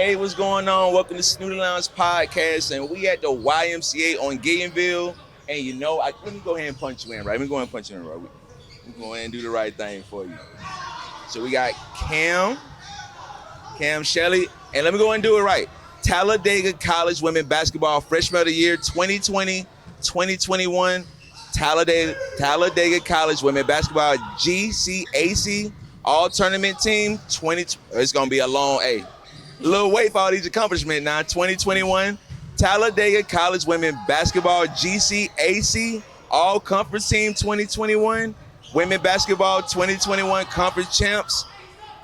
Hey, what's going on? Welcome to Snooty Lounge Podcast, and we at the YMCA on Gaytonville. And let me go ahead and punch you in, right? Let me go ahead and punch you in, right? We go ahead and do the right thing for you. So we got Kamm, Shelly, and let me go ahead and do it right. Talladega College Women Basketball Freshman of the Year 2020-2021. Talladega College Women Basketball GCAC All Tournament Team 20. It's gonna be a long A. Little wait for all these accomplishments now. 2021 Talladega College Women Basketball GCAC All Conference Team 2021. Women Basketball 2021 Conference Champs.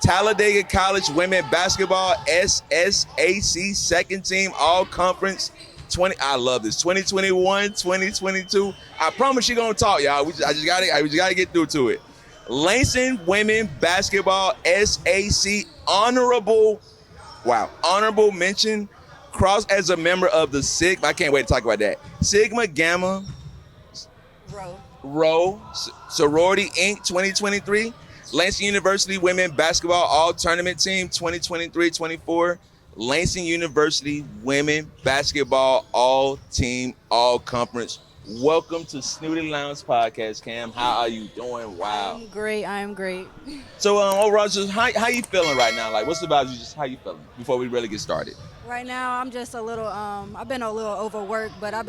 Talladega College Women Basketball SSAC Second Team All Conference 20. I love this. 2021, 2022. I promise you're gonna talk, y'all. We just gotta get through to it. Langston Women Basketball SAC honorable mention, cross as a member of the Sigma. I can't wait to talk about that. Sigma Gamma Rho Sorority Inc. 2023. Langston University Women Basketball All Tournament Team 2023-24. Langston University Women Basketball All Team All Conference. Welcome to Snooty Lounge Podcast, Kamm. How are you doing? Wow. I am great. So, overall, just how you feeling right now? Like, what's about you? Just how you feeling before we really get started? Right now, I'm just a little. I've been a little overworked, but I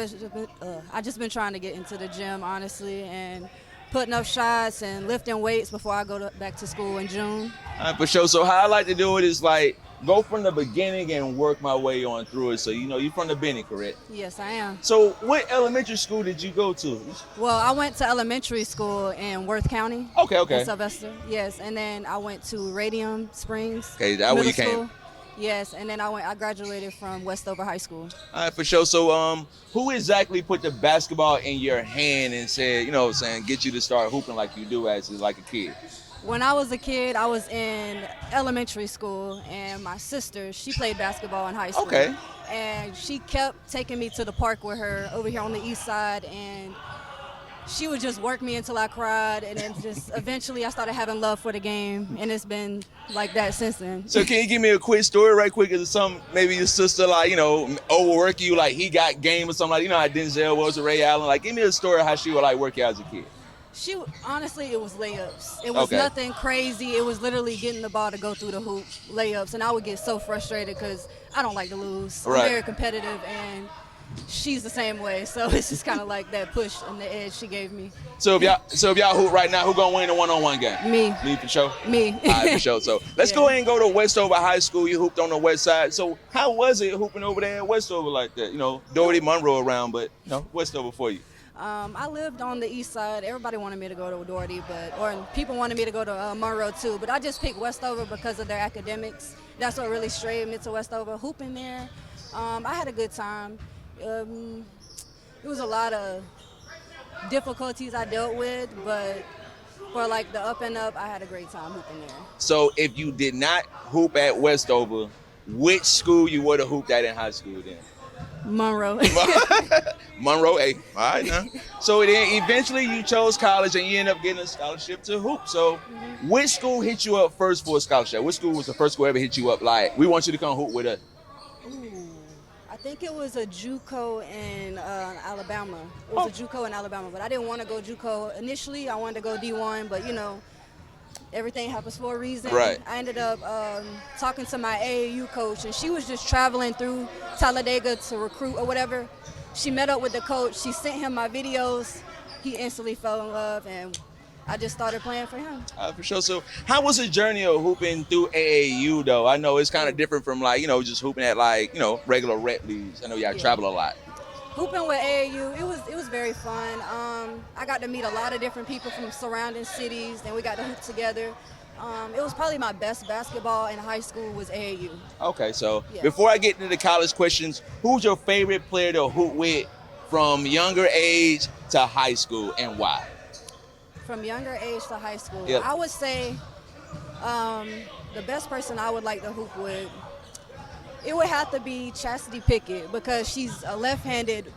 just been trying to get into the gym, honestly, and putting up shots and lifting weights before I go back to school in June. For sure. So, how I like to do it is like go from the beginning and work my way on through it. So, you're from the Benny, correct? Yes, I am. So, what elementary school did you go to? Well, I went to elementary school in Worth County. Okay. In Sylvester, yes, and then I went to Radium Springs. Okay, that's where you came. Yes, and then I graduated from Westover High School. All right, for sure. So, who exactly put the basketball in your hand and said, get you to start hooping like you do as like a kid? When I was a kid, I was in elementary school, and my sister, she played basketball in high school. Okay. And she kept taking me to the park with her over here on the east side, and she would just work me until I cried, and then just eventually I started having love for the game, and it's been like that since then. So can you give me a quick story right quick? Is it maybe your sister, overwork you, like he got game or something, like, how Denzel was with Ray Allen? Like, give me a story of how she would, work you out as a kid. Honestly, it was layups. It was nothing crazy. It was literally getting the ball to go through the hoop, layups, and I would get so frustrated because I don't like to lose. Right. I'm very competitive, and she's the same way, so it's just kind of like that push and the edge she gave me. So if y'all hoop right now, who gonna win the one-on-one game? Me for sure. Me. All right, for sure. So let's go ahead and go to Westover High School. You hooped on the west side. So how was it hooping over there at Westover like that? Doherty, Monroe around, but Westover for you. I lived on the east side. Everybody wanted me to go to Doherty, or people wanted me to go to Monroe too. But I just picked Westover because of their academics. That's what really strayed me to Westover. Hooping there, I had a good time. It was a lot of difficulties I dealt with, but for the up and up, I had a great time hooping there. So if you did not hoop at Westover, which school you would have hooped at in high school then? Monroe. Monroe A. All right, now. So then eventually you chose college and you ended up getting a scholarship to hoop. So which school hit you up first for a scholarship? Which school was the first school ever hit you up like, we want you to come hoop with us? I think it was a JUCO in Alabama. It was a JUCO in Alabama, but I didn't want to go JUCO. Initially, I wanted to go D1, but everything happens for a reason. Right. I ended up talking to my AAU coach, and she was just traveling through Talladega to recruit or whatever. She met up with the coach. She sent him my videos. He instantly fell in love, and I just started playing for him. For sure. So how was the journey of hooping through AAU, though? I know it's kind of different from, just hooping at, regular rep leagues. I know y'all travel a lot. Hooping with AAU, it was very fun. I got to meet a lot of different people from surrounding cities, and we got to hoop together. It was probably my best basketball in high school was AAU. Okay, so before I get into the college questions, who's your favorite player to hoop with from younger age to high school, and why? From younger age to high school, Yep. I would say the best person I would like to hoop with, it would have to be Chastity Pickett, because she's a left-handed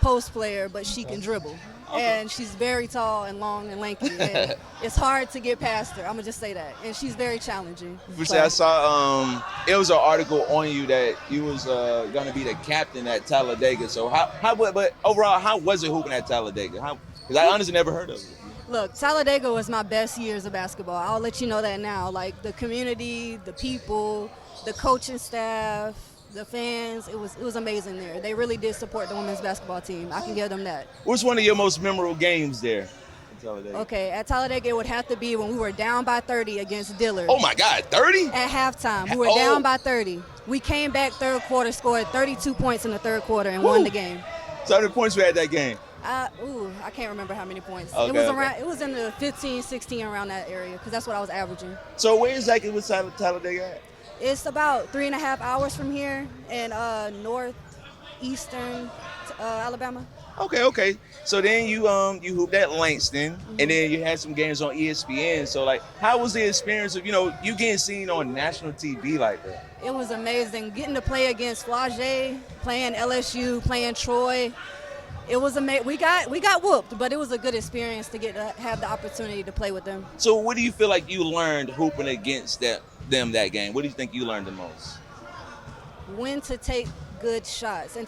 post player, but she can dribble. And she's very tall and long and lanky. And it's hard to get past her. I'm going to just say that. And she's very challenging. I saw it was an article on you that you was going to be the captain at Talladega. So but overall, how was it hooping at Talladega? Because I honestly never heard of it. Look, Talladega was my best years of basketball. I'll let you know that now. Like, the community, the people, the coaching staff, the fans, it was amazing there. They really did support the women's basketball team. I can give them that. What's one of your most memorable games there at Talladega? Okay, at Talladega, it would have to be when we were down by 30 against Dillard. Oh, my God, 30? At halftime. We were down by 30. We came back third quarter, scored 32 points in the third quarter, and won the game. So how many points we had that game? I can't remember how many points. Okay, it was in the 15, 16, around that area, because that's what I was averaging. So where exactly was Talladega at? It's about 3.5 hours from here in northeastern Alabama. Okay. So then you hooped at Langston, and then you had some games on ESPN. So like, how was the experience of you getting seen on national TV like that? It was amazing getting to play against Flagey, playing LSU, playing Troy. It was amazing. We got whooped, but it was a good experience to get to have the opportunity to play with them. So what do you feel like you learned hooping against them that game? What do you think you learned the most? When to take good shots and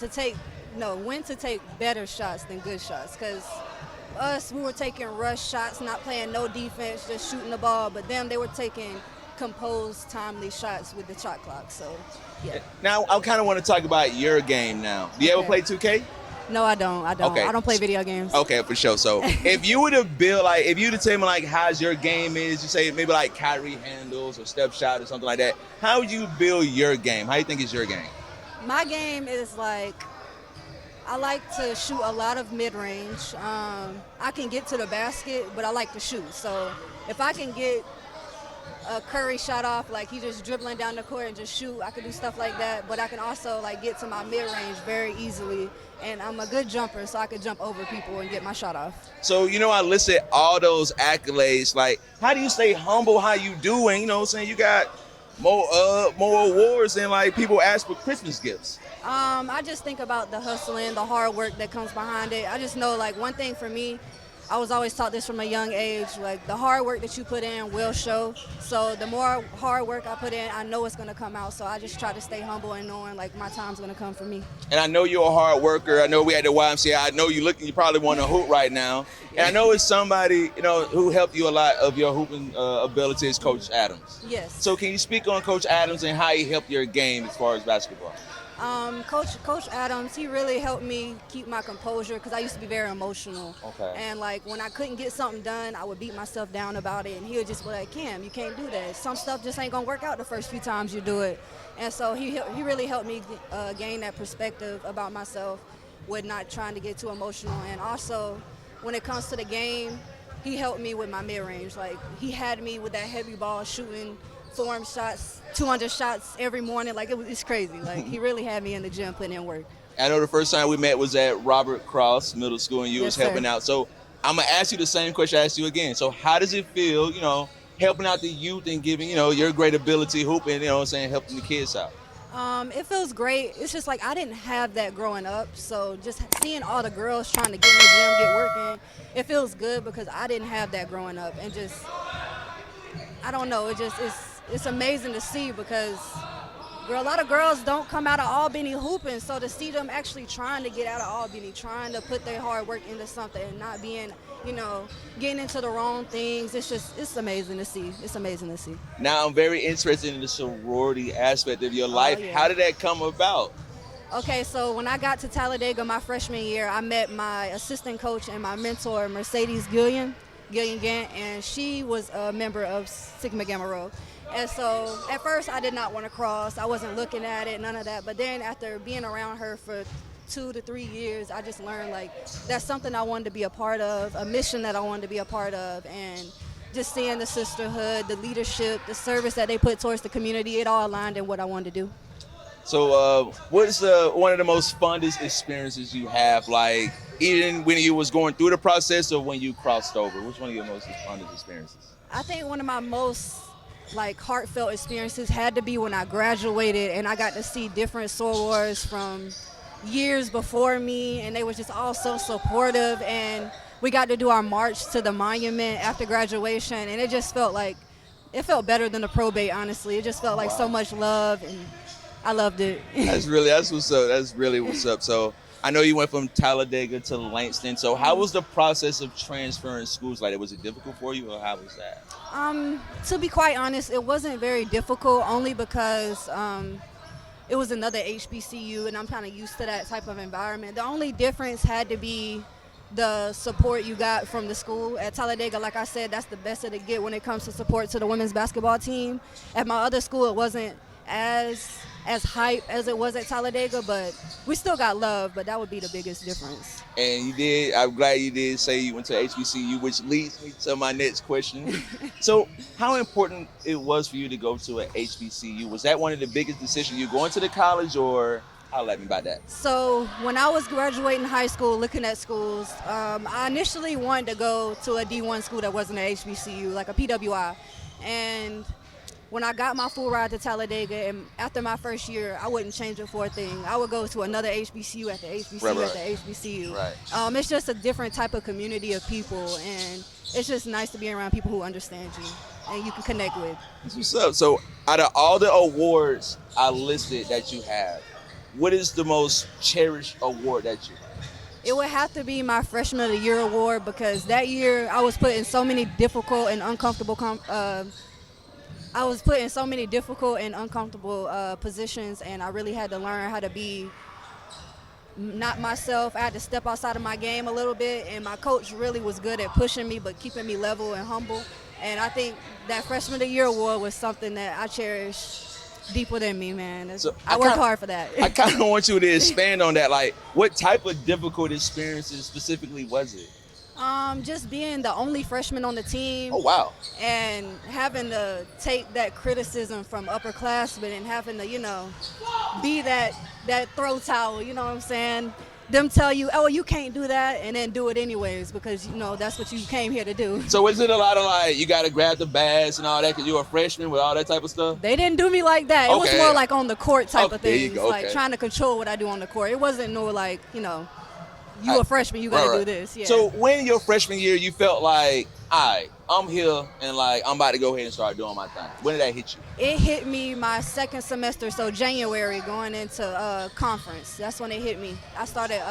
when to take better shots than good shots. Because we were taking rush shots, not playing no defense, just shooting the ball. But them, they were taking composed, timely shots with the shot clock. So, yeah. Now, I kind of want to talk about your game now. Do you ever play 2K? No, I don't. Okay. I don't play video games. Okay, for sure. So if you were to build, if you were to tell me, how's your game is, you say maybe Kyrie handles or step shot or something like that, how would you build your game? How do you think is your game? My game is I like to shoot a lot of mid-range. I can get to the basket, but I like to shoot. So if I can get a Curry shot off, he just dribbling down the court and just shoot, I can do stuff like that. But I can also get to my mid-range very easily. And I'm a good jumper, so I could jump over people and get my shot off. So, I listed all those accolades. How do you stay humble? How you doing? You got more awards than people ask for Christmas gifts. I just think about the hustling, the hard work that comes behind it. I just know one thing for me, I was always taught this from a young age, the hard work that you put in will show. So the more hard work I put in, I know it's going to come out. So I just try to stay humble and knowing my time's going to come for me. And I know you're a hard worker. I know we had the YMCA. I know you probably want to hoop right now. And I know it's somebody, who helped you a lot of your hooping abilities, Coach Adams. Yes. So can you speak on Coach Adams and how he helped your game as far as basketball? Coach Adams, he really helped me keep my composure because I used to be very emotional. Okay. And when I couldn't get something done, I would beat myself down about it, and he would just be like, "Kamm, you can't do that. Some stuff just ain't gonna work out the first few times you do it." And so he really helped me gain that perspective about myself with not trying to get too emotional. And also, when it comes to the game, he helped me with my mid-range. He had me with that heavy ball shooting form shots, 200 shots every morning. It's crazy. He really had me in the gym putting in work. I know the first time we met was at Robert Cross Middle School, and you was helping out. So I'm going to ask you the same question I asked you again. So how does it feel, helping out the youth and giving, your great ability hooping, helping the kids out? It feels great. It's just I didn't have that growing up. So just seeing all the girls trying to get in the gym, get working, it feels good because I didn't have that growing up. And just, I don't know, it's amazing to see because a lot of girls don't come out of Albany hooping, so to see them actually trying to get out of Albany, trying to put their hard work into something and not being, getting into the wrong things, it's amazing to see. It's amazing to see. Now I'm very interested in the sorority aspect of your life. Yeah. How did that come about? Okay, so when I got to Talladega my freshman year, I met my assistant coach and my mentor, Mercedes Gillian Gant, and she was a member of Sigma Gamma Rho. And so at first I did not want to cross. I wasn't looking at it, none of that. But then after being around her for 2 to 3 years, I just learned that's something I wanted to be a part of, a mission that I wanted to be a part of. And just seeing the sisterhood, the leadership, the service that they put towards the community, it all aligned in what I wanted to do. So what's one of the most funnest experiences you have, even when you was going through the process or when you crossed over? Which one of your most funnest experiences? I think one of my most heartfelt experiences had to be when I graduated and I got to see different sorors from years before me, and they were just all so supportive. And we got to do our march to the monument after graduation, and it just felt like, it felt better than the probate, honestly. It just felt like so much love, and I loved it. That's what's up. That's really what's up. So I know you went from Talladega to Langston. So how was the process of transferring schools like that? Was it difficult for you, or how was that? To be quite honest, it wasn't very difficult, only because it was another HBCU, and I'm kind of used to that type of environment. The only difference had to be the support you got from the school. At Talladega, like I said, that's the best it could get when it comes to support to the women's basketball team. At my other school, it wasn't as hype as it was at Talladega, but we still got love, but that would be the biggest difference. And you did, I'm glad you did say you went to HBCU, which leads me to my next question. So how important it was for you to go to a HBCU? Was that one of the biggest decisions, you going to the college, or how let me about that? So when I was graduating high school, looking at schools, I initially wanted to go to a D1 school that wasn't an HBCU, like a PWI. And when I got my full ride to Talladega, and after my first year, I wouldn't change it for a thing. I would go to another HBCU at the HBCU at the HBCU. Right. It's just a different type of community of people, and it's just nice to be around people who understand you and you can connect with. That's what's up. So out of all the awards I listed that you have, what is the most cherished award that you have? It would have to be my Freshman of the Year award, because that year I was put in so many difficult and uncomfortable positions, and I really had to learn how to be not myself. I had to step outside of my game a little bit, and my coach really was good at pushing me but keeping me level and humble. And I think that Freshman of the Year award was something that I cherish deep within me, man. So I worked hard for that. I kind of want you to expand on that. Like, what type of difficult experiences specifically was it? Just being the only freshman on the team. Oh, wow. And having to take that criticism from upperclassmen and having to, be that throw towel, you know what I'm saying? Them tell you, oh, you can't do that, and then do it anyways, because, that's what you came here to do. So is it a lot of, like, you got to grab the bags and all that because you're a freshman with all that type of stuff? They didn't do me like that. It was more like on the court type of there you things, go. like trying to control what I do on the court. It wasn't no, like, you a freshman, you got to do this. Yeah. So when your freshman year, you felt like, all right, I'm here, and, like, I'm about to go ahead and start doing my thing. When did that hit you? It hit me my second semester, so January, going into conference. That's when it hit me. I started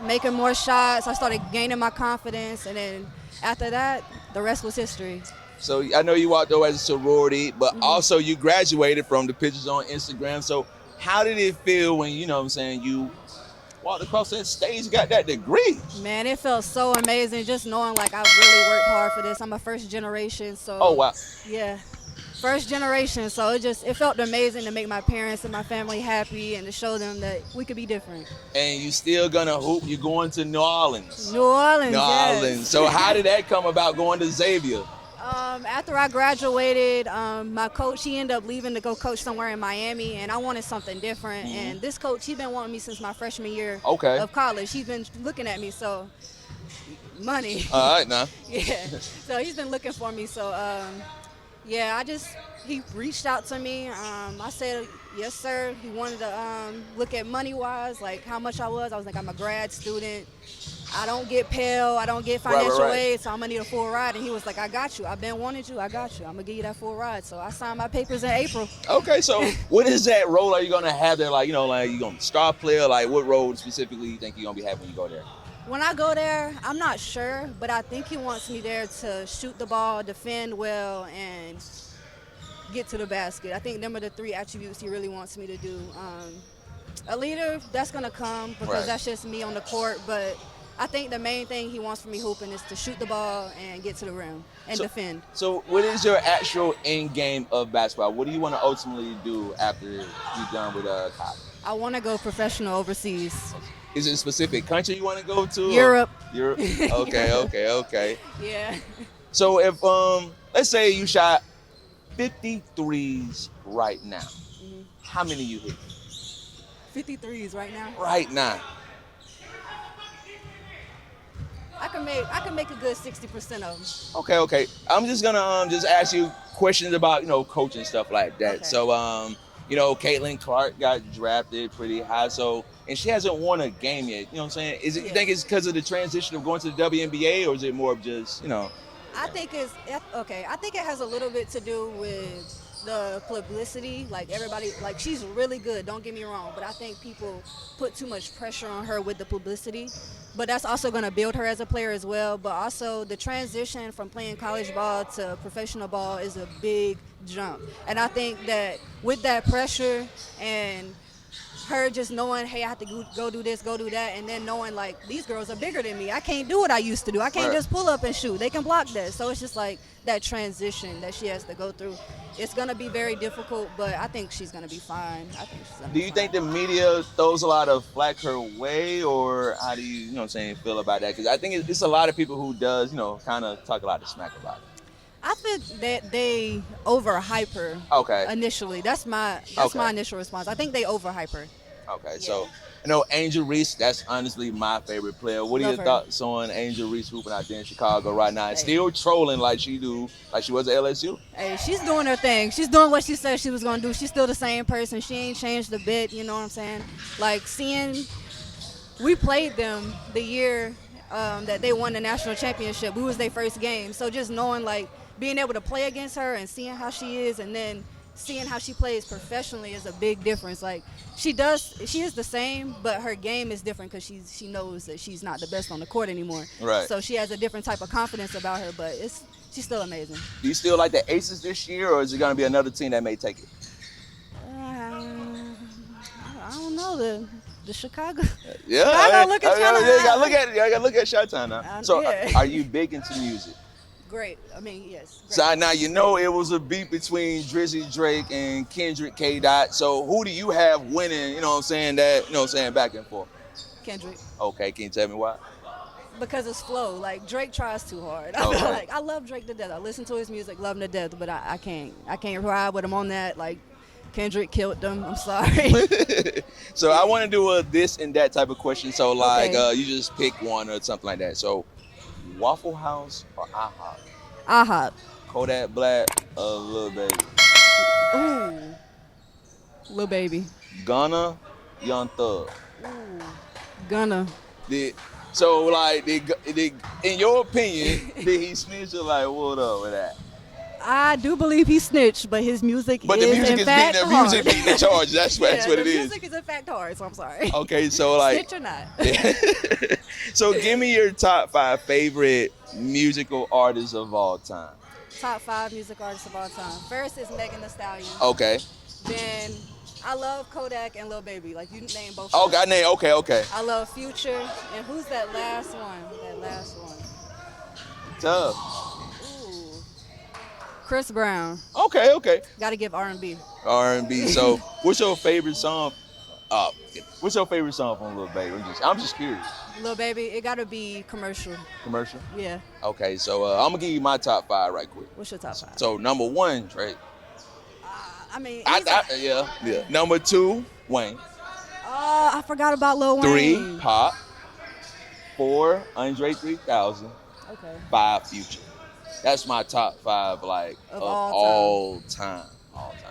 making more shots. I started gaining my confidence, and then after that, the rest was history. So I know you walked over as a sorority, but also you graduated from the pictures on Instagram. So how did it feel when, you walked across that stage, got that degree? Man, it felt so amazing just knowing like I really worked hard for this. I'm a first generation, so. Oh, wow. Yeah, first generation. So it felt amazing to make my parents and my family happy and to show them that we could be different. And you still gonna hoop, you're going to New Orleans. New Orleans, New Orleans. Yes. So how did that come about, going to Xavier? After I graduated, my coach, he ended up leaving to go coach somewhere in Miami, and I wanted something different. And this coach, he's been wanting me since my freshman year of college. He's been looking at me, so money. All right, now. Yeah, so he's been looking for me. So, he reached out to me. I said, yes, sir. He wanted to look at money-wise, like how much I was. I was like, I'm a grad student. I don't get Pell, I don't get financial aid, so I'm gonna need a full ride. And he was like, I got you. I've been wanting you. I got you. I'm gonna give you that full ride. So I signed my papers in April. Okay, so what is that role are you gonna have there? Like, like you gonna star player? Like, what role specifically you think you're gonna be having when you go there? When I go there, I'm not sure, but I think he wants me there to shoot the ball, defend well, and get to the basket. I think them are the three attributes he really wants me to do. A leader, that's gonna come because that's just me on the court, but I think the main thing he wants from me hooping is to shoot the ball and get to the rim and defend. So what is your actual end game of basketball? What do you want to ultimately do after you're done with college? I want to go professional overseas. Is it a specific country you want to go to? Europe. Europe? Okay. Yeah. So if, let's say you shot 53s right now, how many you hit? 53s right now? Right now. I can make a good 60% of them. Okay. I'm just gonna just ask you questions about coaching stuff like that. Okay. So Caitlin Clark got drafted pretty high, so and she hasn't won a game yet. You know what I'm saying? Is it you Yeah. think it's because of the transition of going to the WNBA, or is it more of just? I think it's okay. I think it has a little bit to do with the publicity. Like everybody, like she's really good. Don't get me wrong, but I think people put too much pressure on her with the publicity. But that's also going to build her as a player as well. But also the transition from playing college ball to professional ball is a big jump. And I think that with that pressure and her just knowing, hey, I have to go do this, go do that, and then knowing like these girls are bigger than me. I can't do what I used to do. I can't Right. just pull up and shoot. They can block that. So it's just like that transition that she has to go through. It's gonna be very difficult, but I think she's gonna be fine. I think she's gonna Do be you fine. think the media throws a lot of flack her way, or how do you feel about that? Because I think it's a lot of people who does, kind of talk a lot of smack about it. I think that they overhype her Okay. initially. That's my Okay. initial response. I think they overhype her. Okay, Yeah. so Angel Reese, that's honestly my favorite player. What are Love your her. thoughts on Angel Reese hooping out there in Chicago right now and Hey. still trolling like she was at LSU? Hey, she's doing her thing. She's doing what she said she was gonna do. She's still the same person. She ain't changed a bit. You know what I'm saying? Like we played them the year that they won the national championship. We was their first game. So just knowing like being able to play against her and seeing how she is, and then seeing how she plays professionally is a big difference. Like she is the same, but her game is different because she knows that she's not the best on the court anymore. Right. So she has a different type of confidence about her, but she's still amazing. Do you still like the Aces this year, or is it going to be another team that may take it? I don't know the Chicago. Yeah, Chicago looking kinda you gotta high. look at it. You gotta look at Chi-Town now. So, yeah. are you big into music? Great. I mean, yes. Great. So now it was a beat between Drizzy Drake and Kendrick K. Dot. So who do you have winning? Back and forth. Kendrick. Okay, can you tell me why? Because it's flow. Like Drake tries too hard. Okay. I love Drake to death. I listen to his music, love him to death. But I can't ride with him on that. Like Kendrick killed them. I'm sorry. So I want to do a this and that type of question. So like Okay. you just pick one or something like that. So Waffle House or IHOP? IHOP. Kodak Black or Lil Baby? Ooh. Lil Baby. Gunna, Young Thug. Ooh. Gunna. So like, in your opinion, did he snitch or like what up with that? I do believe he snitched, but his music But is the music in is fact beating hard. the charge. That's what Yeah, it the is. music is in fact hard, so I'm sorry. Okay, so like, Snitch or not. so give me your top 5 favorite musical artists of all time. Top 5 music artists of all time. First is Megan Thee Stallion. Okay. Then I love Kodak and Lil Baby. Like you named both. Oh, of them. got name. Okay. I love Future. And who's that last one? Tough. Ooh. Chris Brown. Okay. Got to give R&B. R&B. So, what's your favorite song? What's your favorite song from Lil Baby? I'm just curious. Lil Baby, it got to be commercial. Commercial. Yeah. Okay, so I'm gonna give you my top 5 right quick. What's your top 5? So number 1, Drake. I mean, Yeah. Number 2, Wayne. I forgot about Lil 3, Wayne. Pop. 4, Andre 3000. Okay. 5, Future. That's my top 5, like Of of all all time.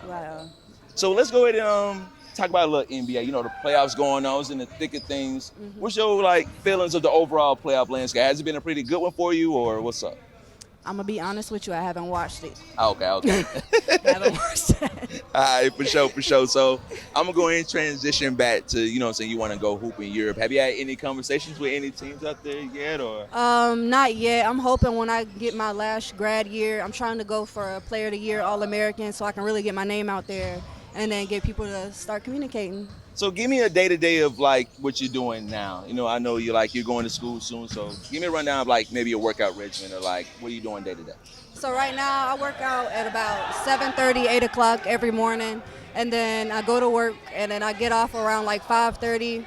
Wow. So let's go ahead and talk about a little NBA. The playoffs going on, it's in the thick of things. Mm-hmm. What's your feelings of the overall playoff landscape? Has it been a pretty good one for you, or what's up? I'm going to be honest with you. I haven't watched it. Okay. I haven't watched it. All right, for sure. So I'm gonna go ahead and transition back to, you want to go hoop in Europe. Have you had any conversations with any teams out there yet, or? Not yet. I'm hoping when I get my last grad year, I'm trying to go for a Player of the Year All-American so I can really get my name out there and then get people to start communicating. So give me a day-to-day of what you're doing now. I know you're going to school soon, so give me a rundown of maybe a workout regimen or what are you doing day-to-day? So right now I work out at about 7:30, 8 o'clock every morning, and then I go to work, and then I get off around 5:30.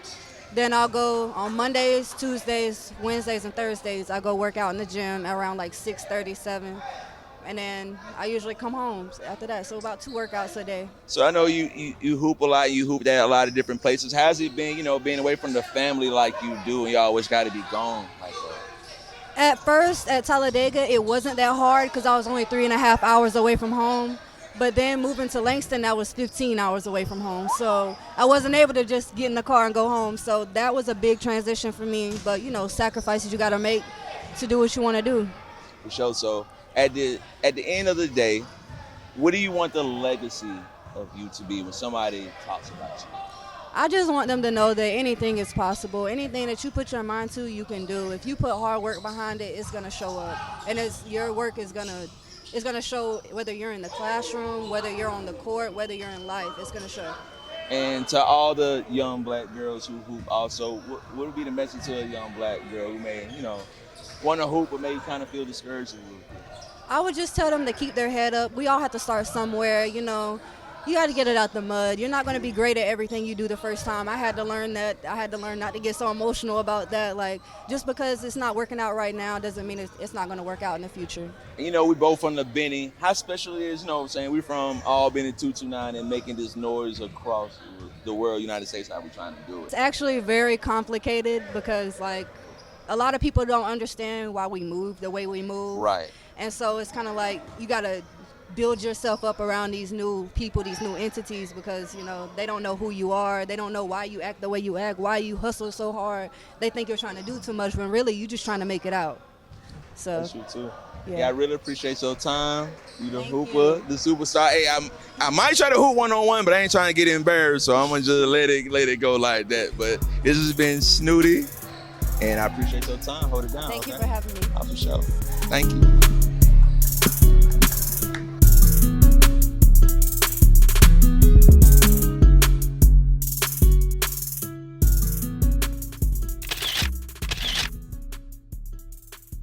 Then I'll go on Mondays, Tuesdays, Wednesdays, and Thursdays. I go work out in the gym around 6:30, 7. And then I usually come home after that. So about 2 workouts a day. So I know you hoop a lot, you hoop at a lot of different places. How's it been, being away from the family like you do and you always got to be gone like that? At first, at Talladega, it wasn't that hard because I was only 3.5 hours away from home. But then moving to Langston, that was 15 hours away from home. So I wasn't able to just get in the car and go home. So that was a big transition for me. But, you know, sacrifices you got to make to do what you want to do. For sure. So at the end of the day, what do you want the legacy of you to be when somebody talks about you? I just want them to know that anything is possible. Anything that you put your mind to, you can do. If you put hard work behind it, it's gonna show up, and your work is gonna show, whether you're in the classroom, whether you're on the court, whether you're in life. It's gonna show. And to all the young black girls who hoop, also, what would be the message to a young black girl who may, you know, want to hoop but may kind of feel discouraged a little bit? I would just tell them to keep their head up. We all have to start somewhere, you know. You got to get it out the mud. You're not going to be great at everything you do the first time. I had to learn that. I had to learn not to get so emotional about that. Like, just because it's not working out right now doesn't mean it's not going to work out in the future. You know, we both from the Benny. How special it is, you know what I'm saying? We're from Albany 229 and making this noise across the world, United States, how we trying to do it. It's actually very complicated because, like, a lot of people don't understand why we move the way we move. Right. And so it's kind of like you got to build yourself up around these new people, these new entities, because, you know, they don't know who you are. They don't know why you act the way you act, why you hustle so hard. They think you're trying to do too much when really you're just trying to make it out. So That's you too. yeah. Yeah, I really appreciate your time. You the Thank hooper, you. the superstar. Hey, I might try to hoop one-on-one, but I ain't trying to get embarrassed, so I'm gonna just let it go like that. But this has been Snooty, and I appreciate your time. Hold it down. Thank okay? you for having me. For sure. Thank you.